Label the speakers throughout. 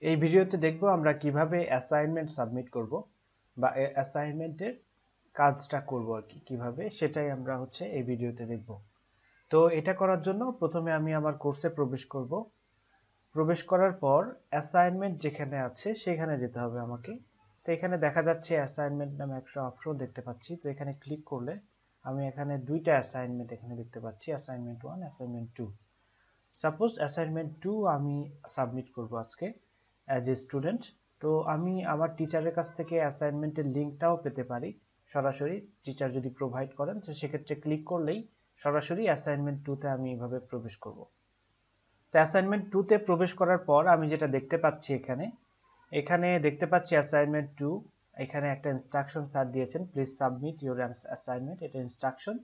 Speaker 1: এই ভিডিওতে দেখব আমরা কিভাবে অ্যাসাইনমেন্ট সাবমিট করব বা অ্যাসাইনমেন্টের কাজটা করব আর কি কিভাবে সেটাই আমরা এই ভিডিওতে দেখব। তো এটা করার জন্য প্রথমে আমি আমার কোর্সে প্রবেশ করব। প্রবেশ করার পর অ্যাসাইনমেন্ট যেখানে আছে সেখানে যেতে হবে আমাকে। তো এখানে দেখা যাচ্ছে অ্যাসাইনমেন্ট নামে একটা অপশন দেখতে পাচ্ছি। তো এখানে ক্লিক করলে আমি এখানে দুইটা অ্যাসাইনমেন্ট এখানে দেখতে পাচ্ছি, অ্যাসাইনমেন্ট 1 অ্যাসাইনমেন্ট 2। সাপোজ অ্যাসাইনমেন্ট 2 আমি সাবমিট করব আজকে অ্যাজ এ স্টুডেন্ট। তো আমি আমার টিচারের কাছ থেকে অ্যাসাইনমেন্টের লিঙ্কটাও পেতে পারি সরাসরি, টিচার যদি প্রোভাইড করেন। তো সেক্ষেত্রে ক্লিক করলেই সরাসরি অ্যাসাইনমেন্ট 2 তে আমি এইভাবে প্রবেশ করব। তো অ্যাসাইনমেন্ট 2 তে প্রবেশ করার পর আমি যেটা দেখতে পাচ্ছি এখানে দেখতে পাচ্ছি অ্যাসাইনমেন্ট 2। এখানে একটা ইনস্ট্রাকশন স্যার দিয়েছেন, প্লিজ সাবমিট ইওর অ্যাসাইনমেন্ট, এটা ইনস্ট্রাকশন।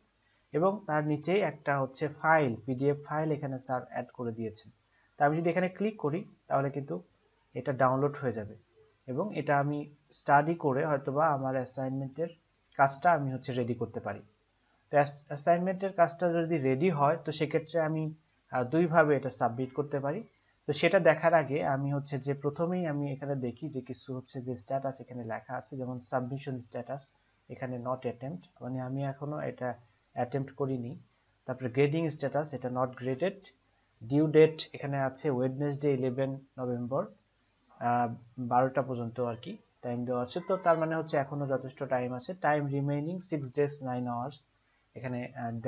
Speaker 1: এবং তার নিচেই একটা ফাইল, পিডিএফ ফাইল এখানে স্যার অ্যাড করে দিয়েছেন। তো আমি যদি এখানে ক্লিক করি তাহলে কিন্তু এটা ডাউনলোড হয়ে যাবে এবং এটা আমি স্টাডি করে হয়তোবা আমার অ্যাসাইনমেন্টের কাজটা আমি রেডি করতে পারি। তো অ্যাসাইনমেন্টের কাজটা যদি রেডি হয় তো সেক্ষেত্রে আমি দুইভাবে এটা সাবমিট করতে পারি। তো সেটা দেখার আগে আমি যে প্রথমেই আমি এখানে দেখি যে কিছু যে স্ট্যাটাস এখানে লেখা আছে, যেমন সাবমিশন স্ট্যাটাস এখানে নট অ্যাটেম্পট, মানে আমি এখনো এটা অ্যাটেম্পট করিনি। তারপরে গ্রেডিং স্ট্যাটাস এটা নট গ্রেডেড। ডিউ ডেট এখানে আছে ওয়েডনেসডে 11 নভেম্বর 12টা পর্যন্ত আর কি টাইম দেওয়া আছে। তো তার মানে এখনো যথেষ্ট টাইম আছে। টাইম রিমেইনিং 6 days 9 hours এখানে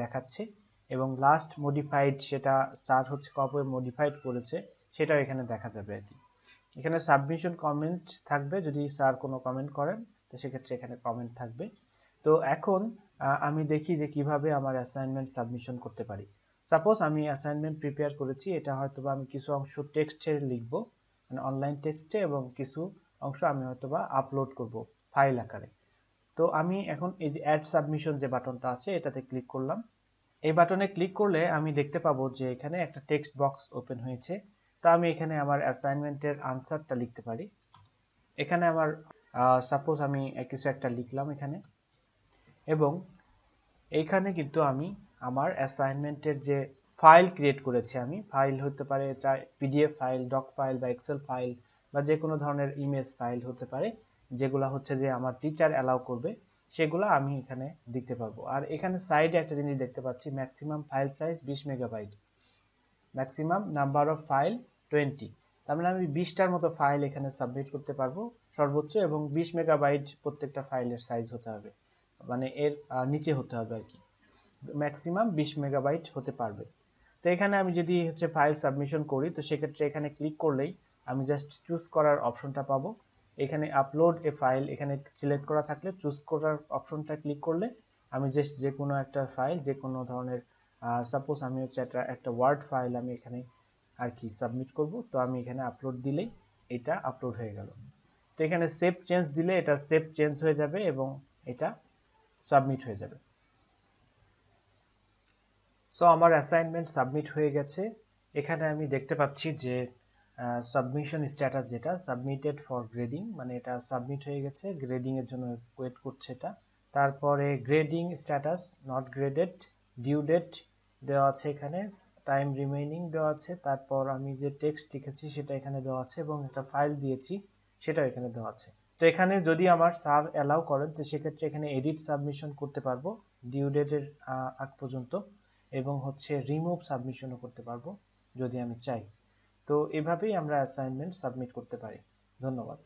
Speaker 1: দেখাচ্ছে। এবং লাস্ট মডিফাইড সেটা স্যার কবে মডিফাইড করেছে সেটাও এখানে দেখা যাবে আর কি। এখানে সাবমিশন কমেন্ট থাকবে, যদি স্যার কোনো কমেন্ট করেন তো সেক্ষেত্রে এখানে কমেন্ট থাকবে। তো এখন আমি দেখি যে কিভাবে আমার অ্যাসাইনমেন্ট সাবমিশন করতে পারি। সাপোজ আমি অ্যাসাইনমেন্ট প্রিপেয়ার করেছি, এটা হয়তোবা আমি কিছু অংশ টেক্সটে লিখবো, মানে অনলাইন টেক্সটে, এবং কিছু অংশ আমি হয়তোবা আপলোড করব ফাইল আকারে। তো আমি এখন এই যে অ্যাড সাবমিশন যে বাটনটা আছে এটাতে ক্লিক করলাম। এই বাটনে ক্লিক করলে আমি দেখতে পাবো যে এখানে একটা টেক্সট বক্স ওপেন হয়েছে। তো আমি এখানে আমার অ্যাসাইনমেন্টের আনসারটা লিখতে পারি। এখানে আমার সাপোজ আমি কিছু একটা লিখলাম এখানে, এবং এইখানে কিন্তু আমি আমার অ্যাসাইনমেন্টের যে ফাইল ক্রিয়েট করেছি, আমি ফাইল হতে পারে এটা পিডিএফ ফাইল, ডক ফাইল বা এক্সেল ফাইল বা যে কোনো ধরনের ইমেজ ফাইল হতে পারে, যেগুলো যে আমার টিচার অ্যালাউ করবে সেগুলো আমি এখানে দিতে পারবো। আর এখানে সাইডে একটা জিনিস দেখতে পাচ্ছি, maximum file size 20 megabyte, maximum number of file 20। তার মানে আমি 20টার মতো ফাইল এখানে সাবমিট করতে পারবো সর্বোচ্চ, এবং 20 মেগাবাইট প্রত্যেকটা ফাইলের সাইজ হতে হবে, মানে এর নিচে হতে হবে আর কি। ম্যাক্সিমাম 20 মেগাবাইট হতে পারবে। তো এখানে আমি যদি ফাইল সাবমিশন করি তো সেক্ষেত্রে এখানে ক্লিক করলেই আমি জাস্ট চুজ করার অপশনটা পাবো। এখানে আপলোড এ ফাইল এখানে সিলেক্ট করা থাকলে চুজ করার অপশনটা ক্লিক করলে আমি জাস্ট যে কোনো একটা ফাইল, যে কোনো ধরনের, সাপোজ আমি একটা ওয়ার্ড ফাইল আমি এখানে আর কি সাবমিট করব। তো আমি এখানে আপলোড দিলেই এটা আপলোড হয়ে গেল। তো এখানে সেভ চেঞ্জ দিলে এটা সেভ চেঞ্জ হয়ে যাবে এবং এটা সাবমিট হয়ে যাবে। সো আমার অ্যাসাইনমেন্ট সাবমিট হয়ে গেছে। এখানে আমি দেখতে পাচ্ছি যে সাবমিশন স্ট্যাটাস যেটা সাবমিটেড ফর গ্রেডিং, মানে এটা সাবমিট হয়ে গেছে, গ্রেডিং এর জন্য ওয়েট করছে এটা। তারপরে grading status not graded, due date দেওয়া আছে এখানে, টাইম রিমেইনিং দেওয়া আছে, তারপর আমি যে টেক্সট লিখেছি সেটা এখানে দেওয়া আছে, এবং একটা ফাইল দিয়েছি সেটাও এখানে দেওয়া আছে। তো এখানে যদি আমার স্যার অ্যালাউ করেন তো সেক্ষেত্রে এখানে এডিট সাবমিশন করতে পারবো ডিউ ডেটের আগ পর্যন্ত, এবং রিমুভ সাবমিশনও করতে পারবো যদি আমি চাই। তো এভাবেই আমরা অ্যাসাইনমেন্ট সাবমিট করতে পারি। ধন্যবাদ।